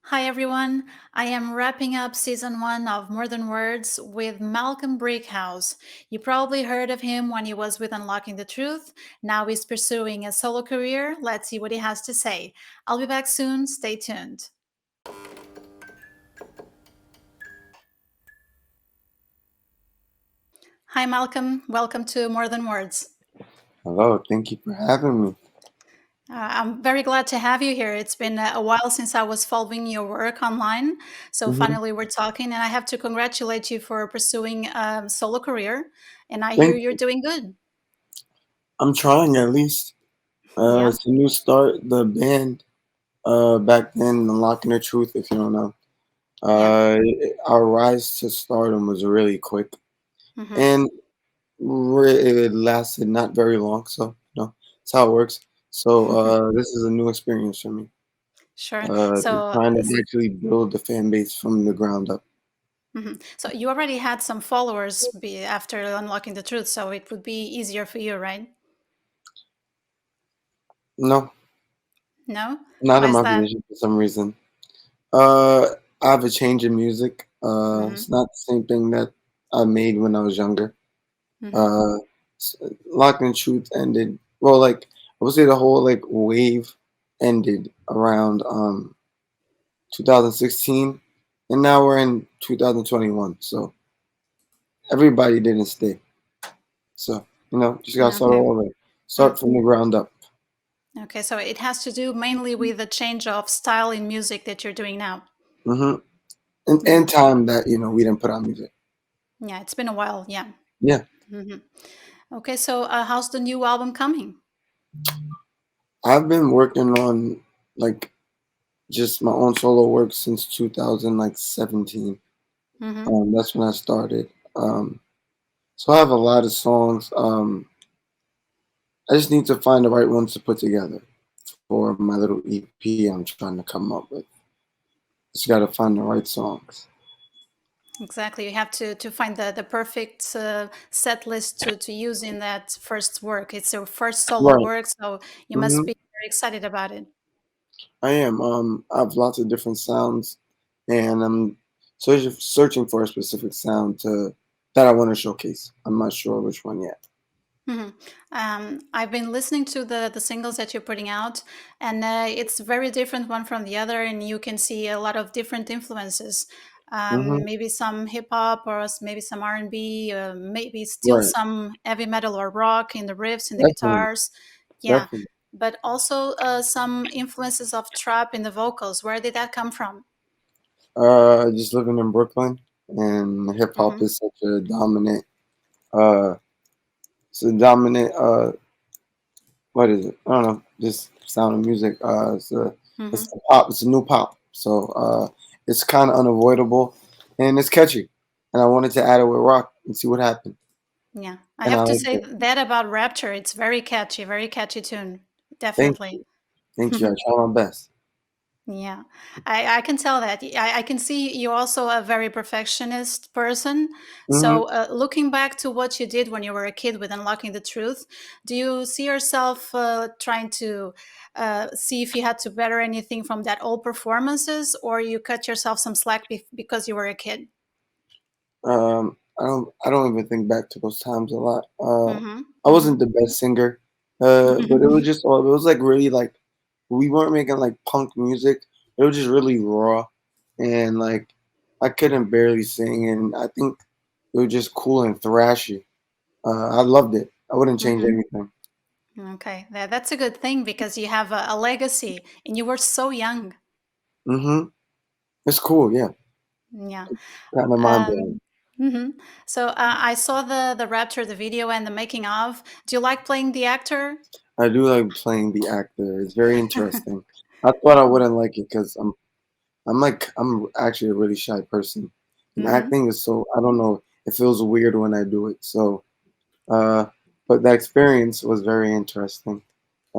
Hi everyone. I am wrapping up season 1 of MoreThanWords with Malxolm Brixkhouse. You probably heard of him when he was with Unlocking the Truth. Now he's pursuing a solo career. Let's see what he has to say. I'll be back soon. Stay tuned. Hi Malcolm. Welcome to MoreThanWords. Hello, thank you for having me. I'm very glad to have you here. It's been a while since I was following your work online. So hmm finally, we're talking, and I have to congratulate you for pursuing a solo career. And I hear Thank you're you. doing good. I'm trying at least. Yeah. It's a new start. The band back then, Unlocking the Truth, if you don't know, Yeah. uh, our rise to stardom was really quick, Hmm. and it lasted not very long. So, that's how it works. So, this is a new experience for me. Sure. Trying to actually build the fan base from the ground up. So you already had some followers after unlocking the truth, so it would be easier for you, right? No, No? not Why in is my that? position for some reason. I have a change in music. It's Hmm. not the same thing that I made when I was younger. Hmm. Uh, Lock and Truth ended. Well, like I would say the whole like wave ended around 2016, and now we're in 2021. So everybody didn't stay. So just gotta start Okay. all over. Mm. Start from the ground up. Okay, so it has to do mainly with the change of style in music that you're doing now. hmm and Yeah. time that we didn't put out music. Yeah, it's been a while. Yeah. Yeah, Hmm. Okay, so how's the new album coming? I've been working on like just my own solo work since 2017. Hmm. That's when I started. So I have a lot of songs. I just need to find the right ones to put together for my little EP I'm trying to come up with. Just got to find the right songs. Exactly. You have to find the perfect set list to use in that first work. It's your first solo Right. work, so you must hmm be very excited about it. I am. I have lots of different sounds, and I'm searching for a specific sound to that I want to showcase. I'm not sure which one yet. Hmm. I've been listening to the singles that you're putting out, and it's very different one from the other, and you can see a lot of different influences. hmm Maybe some hip hop, or maybe some R&B, maybe still Right. some heavy metal or rock in the riffs, in the Definitely. guitars. Yeah, Definitely. but also some influences of trap in the vocals. Where did that come from? Just living in Brooklyn, and hip hop Hmm. is such a dominant. Uh, it's a dominant. What is it? I don't know. Just sound of music. It's Hmm. a pop. It's a new pop. So it's kind of unavoidable, and it's catchy. And I wanted to add it with rock and see what happened. Yeah, I And I have to liked say it. that about Rapture. It's very catchy tune. Thank Definitely. you. Thank you. I try my best. Yeah, I can tell that. I can see you're also a very perfectionist person. hmm So, looking back to what you did when you were a kid with Unlocking the Truth, do you see yourself trying to see if you had to better anything from that old performances, or you cut yourself some slack because you were a kid? I don't even think back to those times a lot. Mm-hmm. I Mm-hmm. wasn't the best singer, but it was just all. It was like really like we weren't making like punk music. It was just really raw, and like I couldn't barely sing, and I think it was just cool and thrashy. I loved it. I wouldn't change Mm-hmm. anything. Okay, that's a good thing because you have a legacy and you were so young. It's cool, yeah. Yeah. Kind of mind Um, blowing. mhm. So I saw the Rapture, the video, and the making of. Do you like playing the actor? I do like playing the actor. It's very interesting. I thought I wouldn't like it because I'm actually a really shy person, and Mm-hmm. acting is so I don't know. It feels weird when I do it. So, uh, but the experience was very interesting.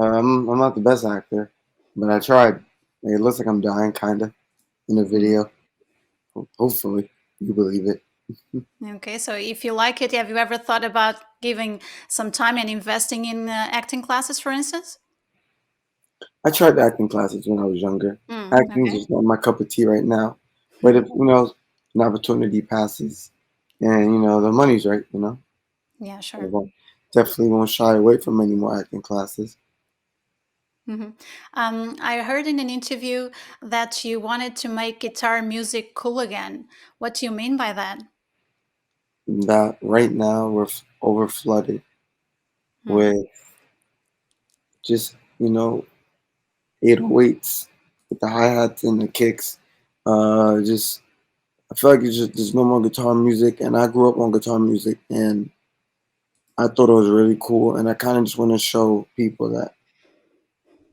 I'm not the best actor, but I tried. It looks like I'm dying, kinda, in the Hmm. video. Hopefully, you believe it. Okay, so if you like it, have you ever thought about giving some time and investing in acting classes, for instance? I tried acting classes when I was younger. Acting is Okay. just not my cup of tea right now. But if an opportunity passes and the money's right, Yeah, I sure. definitely won't shy away from any more acting classes. hmm I heard in an interview that you wanted to make guitar music cool again. What do you mean by that? That right now we're over flooded Hmm. with just 808s with the hi hats and the kicks. Just I feel like it's just there's no more guitar music, and I grew up on guitar music, and I thought it was really cool, and I kind of just want to show people that,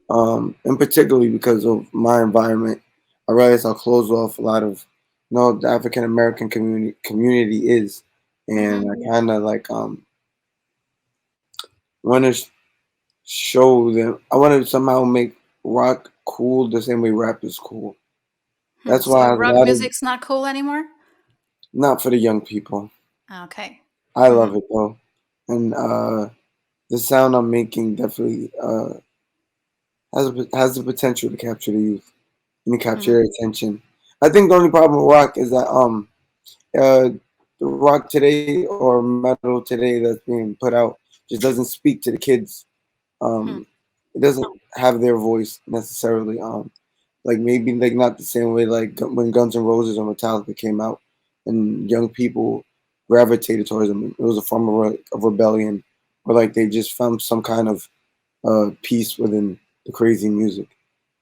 and particularly because of my environment, I realized how closed off a lot of the African American community is, and hmm I kind of like want to show them. I want to somehow make rock cool the same way rap is cool. That's So why a rock lot of music's not cool anymore? not for the young people. Okay. I hmm love it though, and the sound I'm making definitely has the potential to capture the youth and to capture hmm their attention. I think the only problem with rock is that the rock today or metal today that's being put out just doesn't speak to the kids. Um, it doesn't have their voice necessarily. Like maybe like not the same way like when Guns N' Roses or Metallica came out, and young people gravitated towards them. It was a form of rebellion, or like they just found some kind of peace within the crazy music.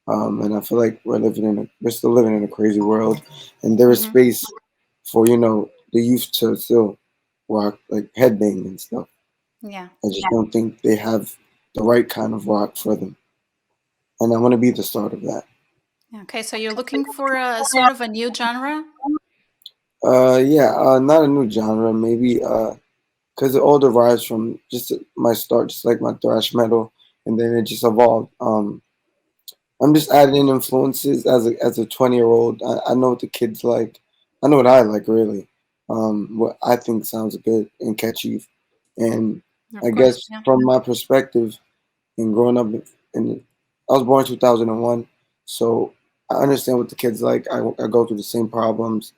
And I feel like we're still living in a crazy world, and there is hmm space for the youth to still rock like headbang and stuff. Yeah. I just don't think they have the right kind of rock for them, and I want to be the start of that. Okay. So you're looking for a sort of a new genre? Yeah, not a new genre, maybe because it all derives from just my start, just like my thrash metal, and then it just evolved. I'm just adding in influences as a 20-year-old. I know what the kids like. I know what I like really. What I think sounds good and catchy, and Of I course. guess Yeah. from my perspective, and growing up I was born in 2001, so I understand what the kids like. I go through the same problems.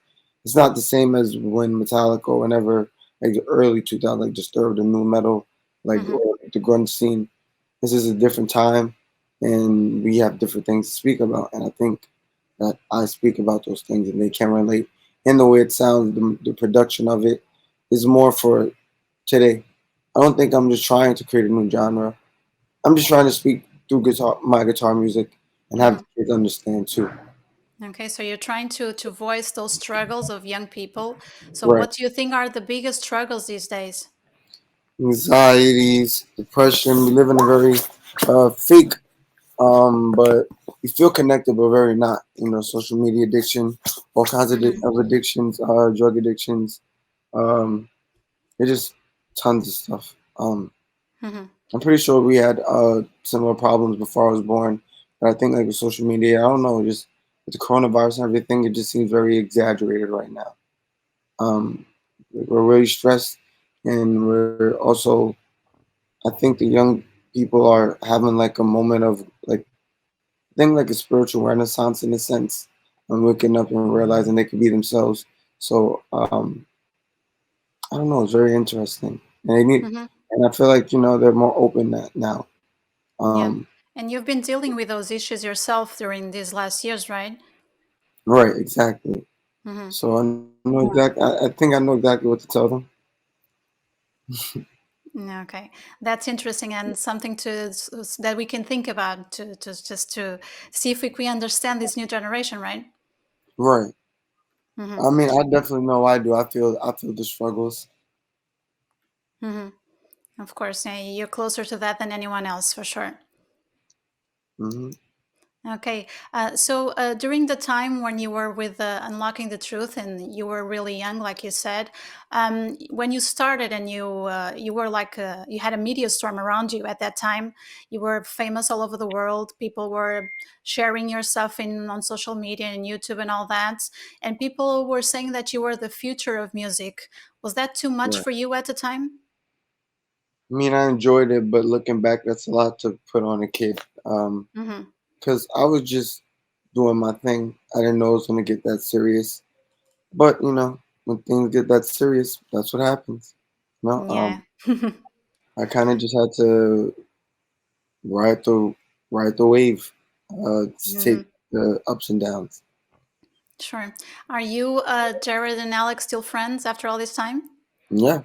It's not the same as when Metallica or whenever like the early 2000 like Disturbed, the new metal, like hmm or the grunge scene. This is a different time, and we have different things to speak about. And I think that I speak about those things, and they can relate. And the way it sounds, the production of it is more for today. I don't think I'm just trying to create a new genre. I'm just trying to speak through my guitar music, and have hmm the kids understand too. Okay. So you're trying to voice those struggles of young people. So Right. what do you think are the biggest struggles these days? Anxieties, depression. We live in a very fake, but you feel connected, but very not. Social media addiction, all kinds hmm of addictions, drug addictions. Um, it's just tons of stuff. hmm I'm pretty sure we had similar problems before I was born, but I think like with social media, I don't know, just with the coronavirus and everything, it just seems very exaggerated right now. Um, we're really stressed, and we're also, I think the young people are having like a moment of like, I think like a spiritual renaissance in a sense, and waking up and realizing they can be themselves. So I don't know, it's very interesting, and hmm and I feel like they're more open now. Yeah. Um, And you've been dealing with those issues yourself during these last years, right? right, exactly. hmm So I think I know exactly what to tell them. Okay, that's interesting and something that we can think about to just to see if we understand this new generation, right? Right. hmm I mean, I definitely know I do. I feel the struggles. hmm Of course, yeah, you're closer to that than anyone else for sure. Hmm. Okay, so during the time when you were with Unlocking the Truth and you were really young, like you said, when you started and you were like you had a media storm around you at that time. You were famous all over the world. People were sharing your stuff in on social media and YouTube and all that, and people were saying that you were the future of music. Was that too much Right. for you at the time? I mean, I enjoyed it, but looking back, that's a lot to put on a kid. Mhm. Because I was just doing my thing. I didn't know it was gonna get that serious. But when things get that serious, that's what happens. You know, Yeah. I kind of just had to ride the ride the wave, to take Mhm. the ups and downs. Sure. Are you, Jared and Alex still friends after all this time? Yeah,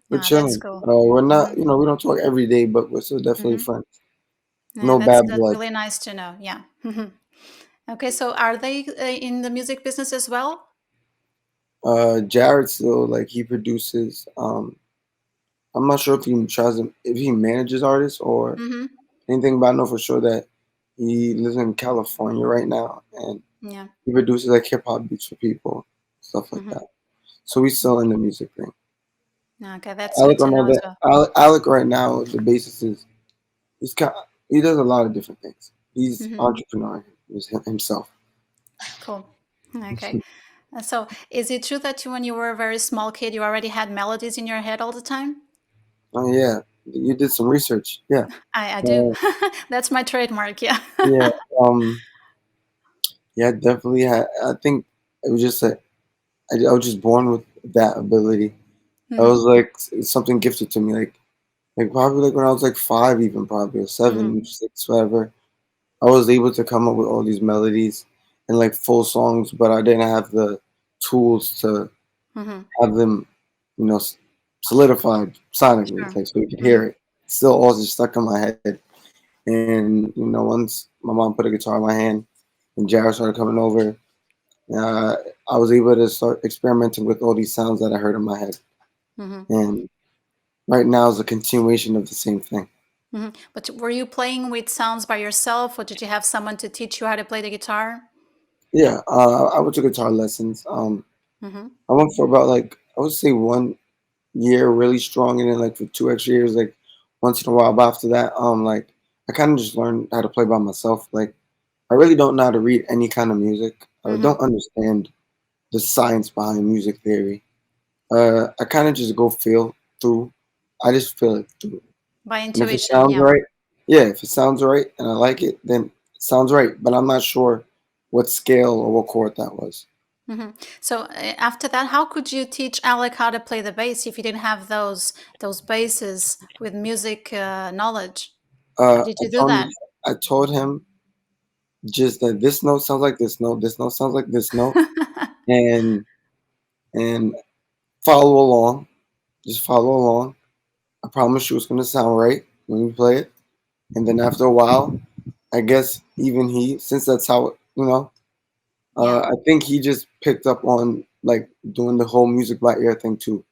we're Ah, that's chilling. cool. We're not, Mhm. we don't talk every day, but we're still definitely Mhm. friends. Yeah, No that's bad that's blood. really nice to know. Yeah. Okay, so are they in the music business as well? Jared still like he produces. I'm not sure if he manages artists or Mhm. anything, but I know for sure that he lives in California right now and Yeah. he produces like hip hop beats for people, stuff like Mhm. that. So he's still in the music thing. Okay, that's good to know as well. Alec right now, the bassist is he's kind he does a lot of different things. He's Mhm. entrepreneur himself. Cool. Okay. So, is it true that when you were a very small kid, you already had melodies in your head all the time? Oh yeah, you did some research. Yeah, I do. uh, That's my trademark. Yeah. yeah, yeah. Definitely. I think it was just I was just born with that ability. I was Mhm. like something gifted to me. Like probably like when I was like 5, even probably or Mhm. 7, 6, whatever. I was able to come up with all these melodies and like full songs, but I didn't have the tools to Mhm. have them, you know, solidified sonically, Sure. like so you could hear Mhm. it. Still, all just stuck in my head. And once my mom put a guitar in my hand and Jared started coming over, uh, I was able to start experimenting with all these sounds that I heard in my head. Mhm. And right now is a continuation of the same thing. Mhm. But were you playing with sounds by yourself, or did you have someone to teach you how to play the guitar? Yeah, I went to guitar lessons. Mhm. I went for about like I would say 1 year really strong, and then like for 2 extra years, like once in a while. But after that, like I kind of just learned how to play by myself. Like I really don't know how to read any kind of music. I don't Mhm. understand the science behind music theory. I kind of just go feel through. I just feel it through, By and if it intuition. sounds Yeah. right, yeah, if it sounds right and I like it, then it sounds right. But I'm not sure what scale or what chord that was. Mhm. So after that, how could you teach Alec how to play the bass if you didn't have those bases with music knowledge? How did I you do told him, that? I told him just that this note sounds like this note sounds like this note, and and follow along. Just follow along. I promise you it's gonna sound right when you play it. And then after a while, I guess even he, since that's how Yeah. I think he just picked up on like doing the whole music by ear thing too.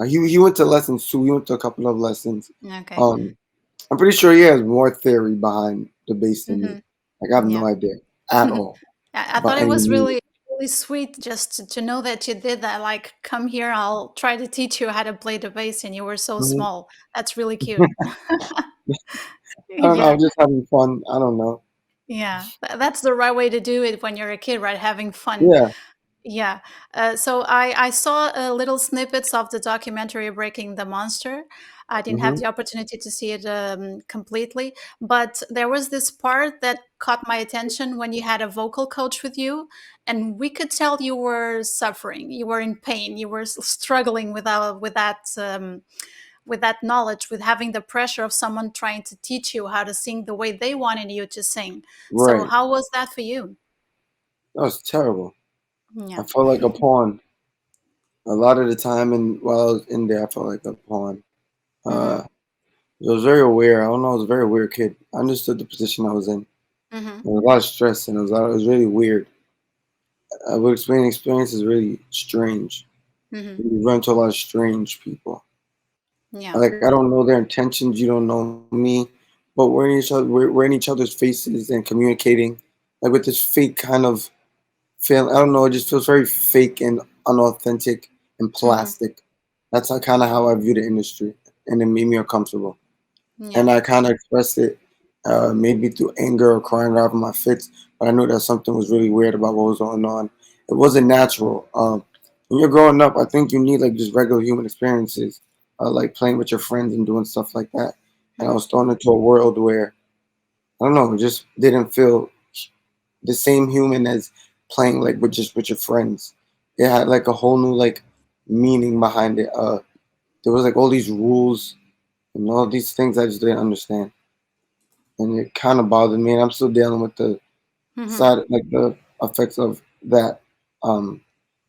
He went to lessons too. He went to a couple of lessons. Okay. Um, I'm pretty sure he has more theory behind the bass than me. Hmm. Like I have no Yeah. idea at all I thought about it any was music. really sweet just to know that you did that. Like, come here, I'll try to teach you how to play the bass, and you were so Mhm. small. That's really cute. I don't know. Yeah. I'm just having fun. I don't know. Yeah. That's the right way to do it when you're a kid, right? Having fun. Yeah. Yeah. So I saw little snippets of the documentary Breaking the Monster. I didn't have Hmm. the opportunity to see it completely, but there was this part that caught my attention when you had a vocal coach with you, and we could tell you were suffering, you were in pain, you were struggling with that knowledge, with having the pressure of someone trying to teach you how to sing the way they wanted you to sing. So Right. how was that for you? That was terrible. I Yeah. felt like a pawn a lot of the time, and while I was in there, I felt like a pawn. Uh, Hmm. I was very aware. I don't know. I was a very weird kid. I understood the position I was in. Hmm. There was a lot of stress, and it was really weird. I would explain the experience is really strange. Hmm. You run into a lot of strange people. Yeah. Like I don't know their intentions. You don't know me, but we're in each other. We're in each other's faces and communicating, like with this fake kind of feel. I don't know. It just feels very fake and unauthentic and Hmm. plastic. That's kind of how I view the industry, and it made me uncomfortable. Yeah. And I kind of expressed it, maybe through anger or crying out of my fits. But I knew that something was really weird about what was going on. It wasn't natural. When you're growing up, I think you need like just regular human experiences, like playing with your friends and doing stuff like that. And I Hmm. was thrown into a world where I don't know, it just didn't feel the same human as playing like with just with your friends. It had like a whole new like meaning behind it. There was like all these rules and all these things I just didn't understand, and it kind of bothered me. And I'm still dealing with the Hmm. side like the effects of that. Um,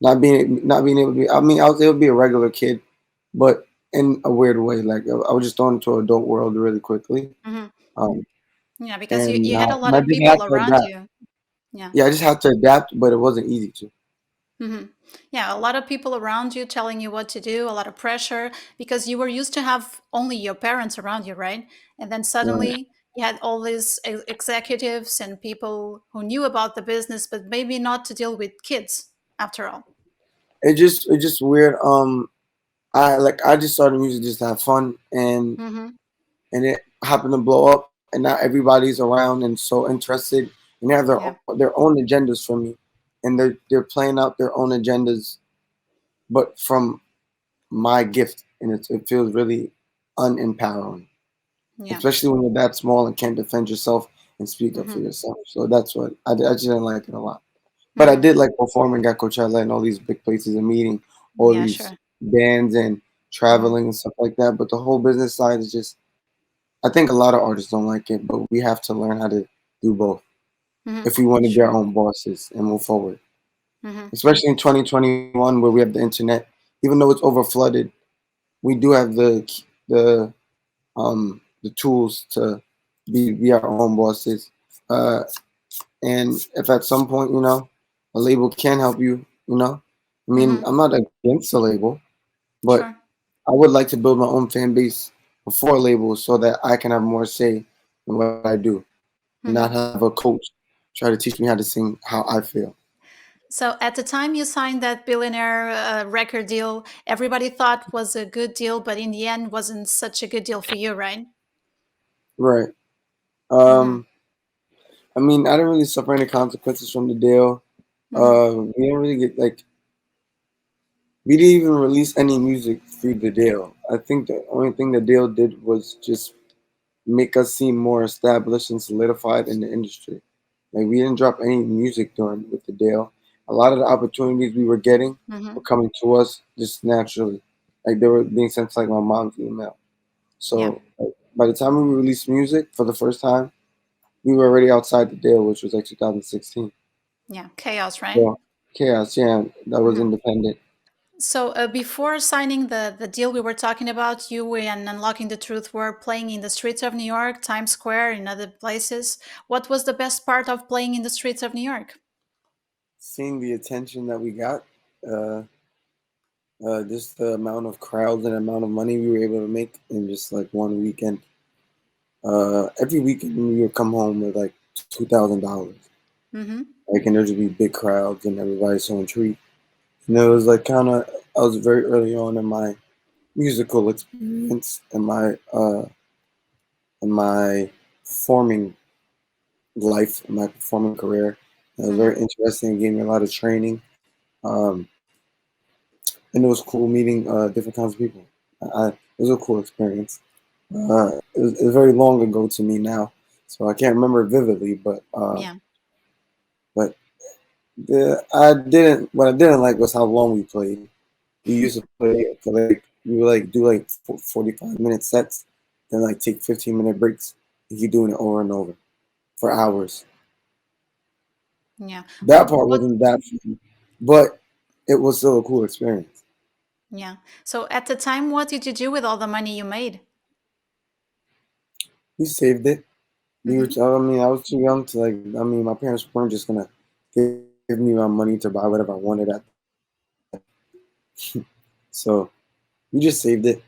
not being able to be. I mean, I was able to be a regular kid, but in a weird way. Like I was just thrown into an adult world really quickly. Hmm. Um, Yeah, because and you had a lot I of just had people to around adapt. you. Yeah. Yeah, I just had to adapt, but it wasn't easy to. Hmm. Yeah, a lot of people around you telling you what to do, a lot of pressure because you were used to have only your parents around you, right? And then Right. suddenly you had all these executives and people who knew about the business, but maybe not to deal with kids after all. It's just weird. I just started music just to have fun, Hmm. and it happened to blow up, and now everybody's around and so interested, and they have Yeah. their own agendas for me, and they're playing out their own agendas, but from my gift, and it feels really unempowering, Yeah. especially when you're that small and can't defend yourself and speak up for Hmm. yourself. So that's what I just didn't like it a lot. But I Hmm. did like performing at Coachella and all these big places and meeting all Yeah, these sure. bands and Hmm. traveling and stuff like that. But the whole business side is just, I think a lot of artists don't like it, but we have to learn how to do both Hmm. if we want to be our Sure. own bosses and move forward. Hmm. Especially in 2021 where we have the internet, even though it's over flooded, we do have the tools to be our own bosses. Uh, and if at some point, a label can help you, I mean, Hmm. I'm not against a label, but Sure. I would like to build my own fan base before labels so that I can have more say in what I do and not Hmm. have a coach try to teach me how to sing how I feel. So at the time you signed that billionaire record deal, everybody thought was a good deal, but in the end wasn't such a good deal for you, right? Right. Mm-hmm. Um, I mean, I didn't really suffer any consequences from the deal. Mm-hmm. We didn't really get like we didn't even release any music through the deal. I think the only thing the deal did was just make us seem more established and solidified in the industry. Like we didn't drop any music during with the deal. A lot of the opportunities we were getting Mm-hmm. were coming to us just naturally. Like they were being sent to like my mom's email. Yeah. So like, by the time we released music for the first time, we were already outside the deal, which was like 2016. Yeah. Chaos, right? So chaos, yeah, that was Mm-hmm. independent. So before signing the deal we were talking about, you and Unlocking the Truth were playing in the streets of New York, Times Square, and other places. What was the best part of playing in the streets of New York? Seeing the attention that we got, uh, just the amount of crowds and amount of money we were able to make in just like one weekend. Every weekend we would come home with like $2,000. Mm-hmm. Like, and there'd just be big crowds and everybody so intrigued. And it was like kind of, I was very early on in my musical experience and my performing life, and my performing career. It was Mm-hmm. very interesting. It gave me a lot of training. Um, and it was cool meeting different kinds of people. It was a cool experience. It was very long ago to me now, so I can't remember it vividly. Yeah. But I didn't. What I didn't like was how long we played. We used to play for like we would like do like 45-minute sets, then like take 15-minute breaks. And keep doing it over and over for hours. Yeah. That part wasn't that fun, but it was still a cool experience. Yeah. So at the time, what did you do with all the money you made? We saved it. We were. Mm-hmm. I mean, I was too young to like. I mean, my parents weren't just gonna give me my money to buy whatever I wanted at the time. So we just saved it.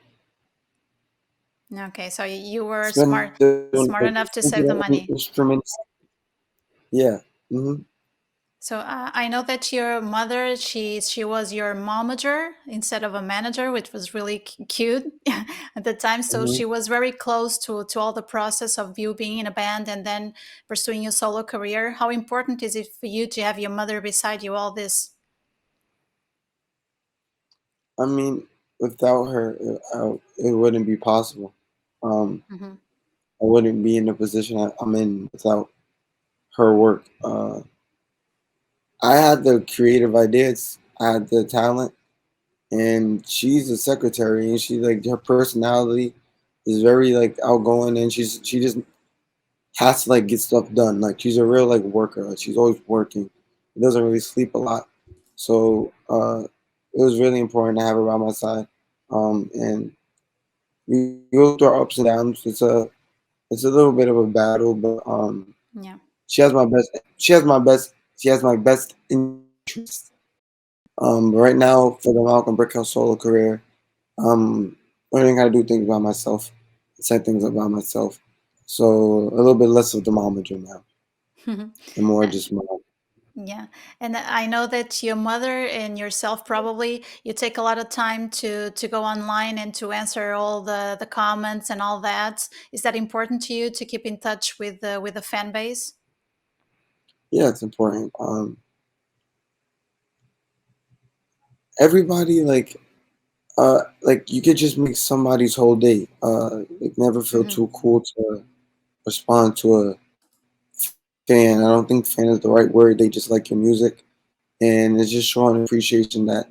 Okay, so you were Spent it on like smart enough to save the money. instruments. Yeah. So I know that your mother, she was your momager instead of a manager, which was really cute at the time. So hmm she was very close to all the process of you being in a band and then pursuing your solo career. How important is it for you to have your mother beside you all this? I mean, without her, it wouldn't be possible. Um, Hmm. I wouldn't be in the position I'm in without her work. I had the creative ideas, I had the talent, and she's a secretary, and she like her personality is very like outgoing, and she just has to like get stuff done. Like she's a real like worker. Like she's always working. She doesn't really sleep a lot, so it was really important to have her by my side. And we go through our ups and downs. It's a little bit of a battle, but Yeah. she has my best. She has my best. She has my best interest. Right now for the Malcolm Brixkhouse solo career, learning how to do things by myself, set things up by myself. So a little bit less of the momager now, and more Uh, just my. Yeah, and I know that your mother and yourself probably you take a lot of time to go online and to answer all the comments and all that. Is that important to you to keep in touch with the fan base? Yeah, it's important. Everybody like you could just make somebody's whole day. Like never feel Hmm. too cool to respond to a fan. I don't think fan is the right word. They just like your music, and it's just showing appreciation that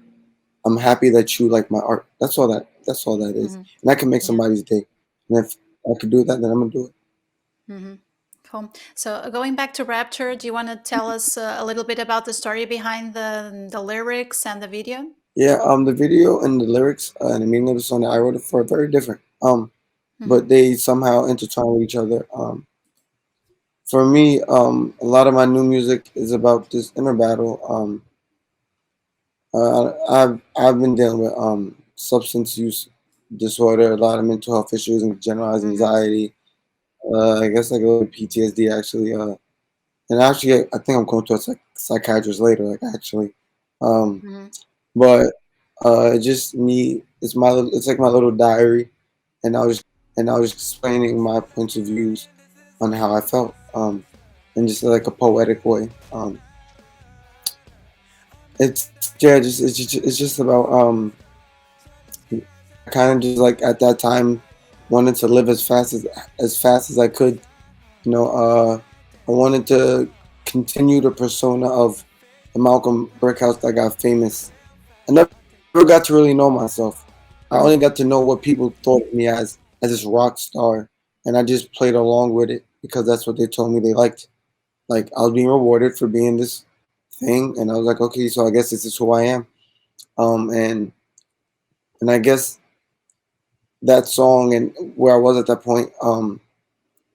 I'm happy that you like my art. That's all that. That's all that is, Hmm. and I can make Yeah. somebody's day. And if I could do that, then I'm gonna do it. Hmm. Cool. So going back to Rapture, do you want to tell us a little bit about the story behind the lyrics and the video? Yeah. The video and the lyrics and the meaning of the song that I wrote it for are very different. But Hmm. they somehow intertwine with each other. For me, a lot of my new music is about this inner battle. I've been dealing with substance use disorder, a lot of mental health issues, and generalized Hmm. anxiety. I guess like a little PTSD actually. And actually, I think I'm going to a psychiatrist later. Like actually, um, Hmm. but it's just me. It's like my little diary, and I was explaining my points of views on how I felt, in just like a poetic way. It's yeah, just it's just about I kind of just like at that time wanted to live as fast as I could. You know, I wanted to continue the persona of the Malcolm Brixkhouse that got famous. I never got to really know myself. I only Hmm. got to know what people thought of me as this rock star, and I just played along with it because that's what they told me they liked. Like I was being rewarded for being this thing, and I was like, okay, so I guess this is who I am. Um, and and I guess that song and where I was at that point,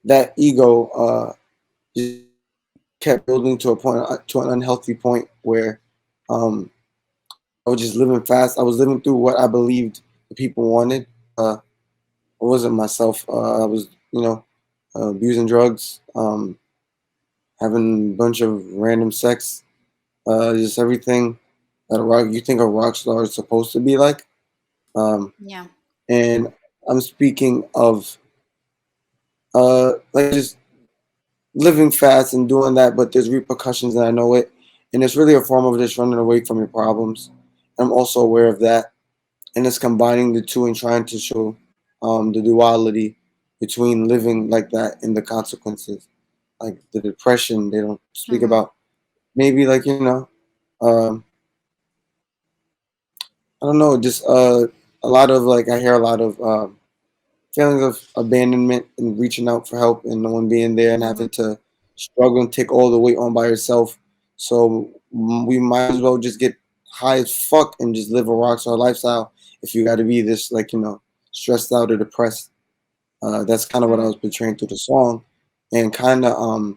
that ego just kept building to a point to an unhealthy point where um, I was just living fast. I was living through what I believed the people wanted. I wasn't myself. I was, abusing drugs, having a bunch of random sex, just everything that you think a rock star is supposed to be like. Um, Yeah. and I'm speaking of like just living fast and doing that, but there's repercussions, and I know it. And it's really a form of just running away from your problems. I'm also aware of that, and it's combining the two and trying to show the duality between living like that and the consequences, like the depression they don't speak Hmm. about. Maybe like um, I don't know, just a lot of like I hear a lot of feelings of abandonment and reaching out for help and no one being there and Hmm. having to struggle and take all the weight on by yourself. So we might as well just get high as fuck and just live a rockstar lifestyle if you got to be this like stressed out or depressed. That's kind of what I Hmm. was portraying through the song, and kind of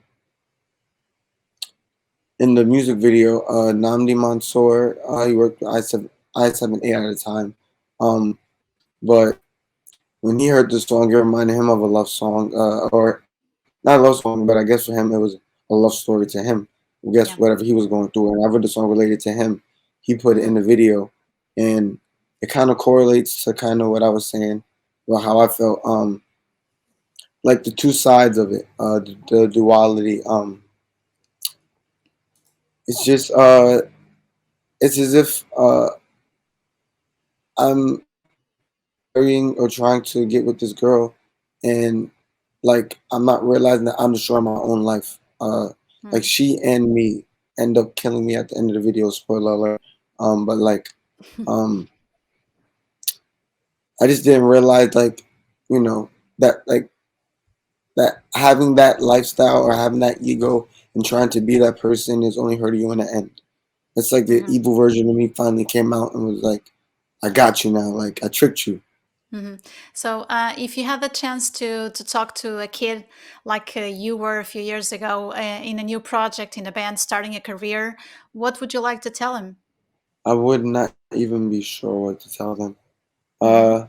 in the music video, Namdi Mansour, he worked with I7A at a time, but when he heard the song, it reminded him of a love song, or not a love song, but I guess for him it was a love story to him. I guess Yeah. whatever he was going through, and whenever the song related to him, he put it in Hmm. the video, and it kind of correlates to kind of what I was saying about how I felt. Like the two sides of it, the duality. It's just it's as if I'm marrying or trying to get with this girl, and like I'm not realizing that I'm destroying my own life. Like Mm. she and me end up killing me at the end of the video. Spoiler alert. But like, um, I just didn't realize like, you know, that like that having that lifestyle or having that ego and trying to be that person is only hurting you in the end. It's like the Hmm. evil version of me finally came out and was like, I got you now. Like I tricked you. Hmm. So, if you had the chance to talk to a kid like you were a few years ago in a new project in a band, starting a career, what would you like to tell him? I would not even be sure what to tell them. Hmm. Uh,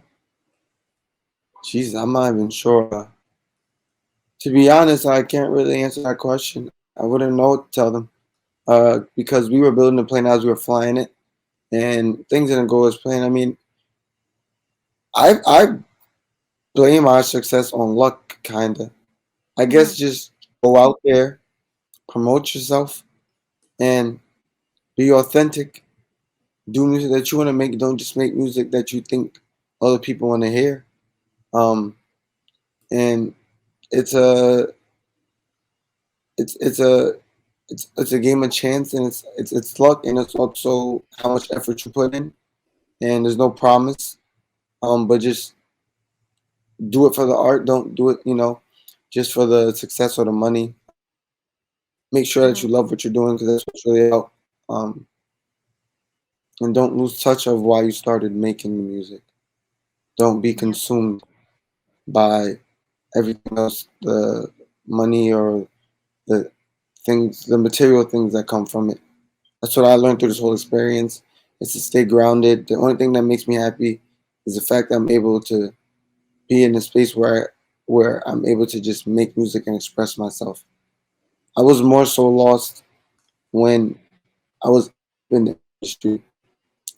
Jeez, I'm not even sure. To be honest, I can't really answer that question. I wouldn't know what to tell them. Because we were building the plane as we were flying it, and things didn't go as planned. I mean, I blame our success on luck, kinda. I guess Hmm. just go out there, promote yourself, and be authentic. Do music that you want to make. Don't just make music that you think other people want to hear. Um, and it's a it's a it's a game of chance, and it's luck, and it's also how much effort you put in. And there's no promise. But just do it for the art. Don't do it, just for the success or the money. Make sure that Hmm. you love what you're doing because that's what's really out. Um, and don't lose touch of why you started making the music. Don't be Yeah. consumed by everything else, the money or the the material things that come from it. That's what I learned through this whole experience. Is to stay grounded. The only thing that makes me happy is the fact that I'm able to be in a space where I'm able to just make music and express myself. I was more so lost when I was in the industry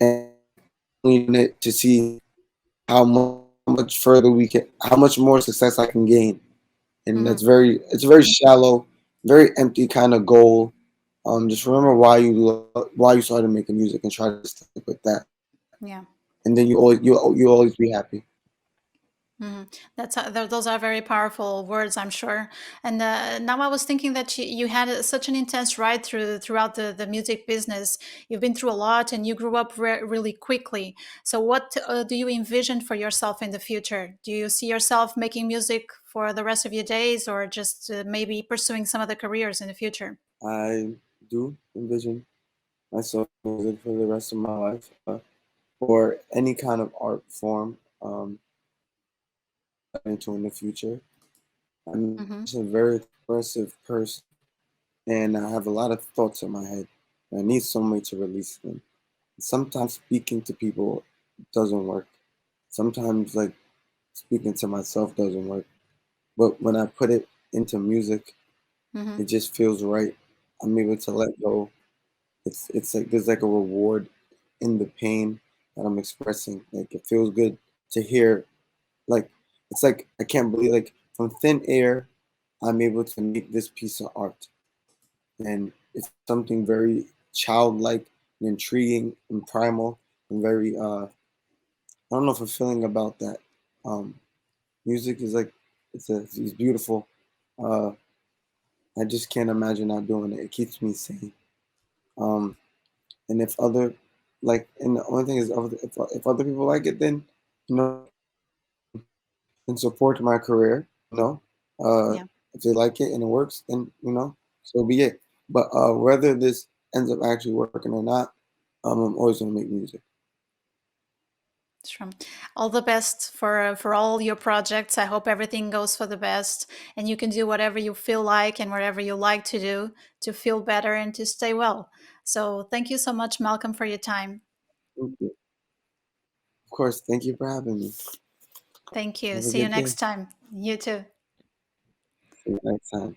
and only in it to see how much further how much more success I can gain. And Hmm. it's a very shallow, very empty kind of goal. Just remember why you started making music and try to stick with that, Yeah. and then you always be happy. Hmm. Those are very powerful words, I'm sure. And now I was thinking that you had such an intense ride throughout the music business. You've been through a lot, and you grew up really quickly. So, what do you envision for yourself in the future? Do you see yourself making music for the rest of your days, or just maybe pursuing some other careers in the future? I do envision myself doing music for the rest of my life, or any kind of art form into in the future. I'm Hmm. just a very expressive person, and I have a lot of thoughts in my head. I need somebody to release them. Sometimes speaking to people doesn't work. Sometimes like speaking to myself doesn't work. But when I put it into music, Hmm. it just feels right. I'm able to let go. It's like there's like a reward in the pain that I'm expressing. Like it feels good to hear. Like it's like I can't believe like from thin air, I'm able to make this piece of art, and it's something very childlike and intriguing and primal and very I don't know, fulfilling about that. Um, Music is like it's beautiful. Uh, I just can't imagine not doing it. It keeps me sane. Um, and if other like, and the only thing is, if other people like it, then and support my career. Uh, Yeah. if they like it and it works, then so be it. But whether this ends up actually working or not, I'm always gonna make music. Sure. All the best for all your projects. I hope everything goes for the best, and you can do whatever you feel like and whatever you like to do to feel better and to stay well. So thank you so much, Malcolm, for your time. Thank you. Of course. Thank you for having me. Thank you. Have a See you good next day. time. You too. See you next time.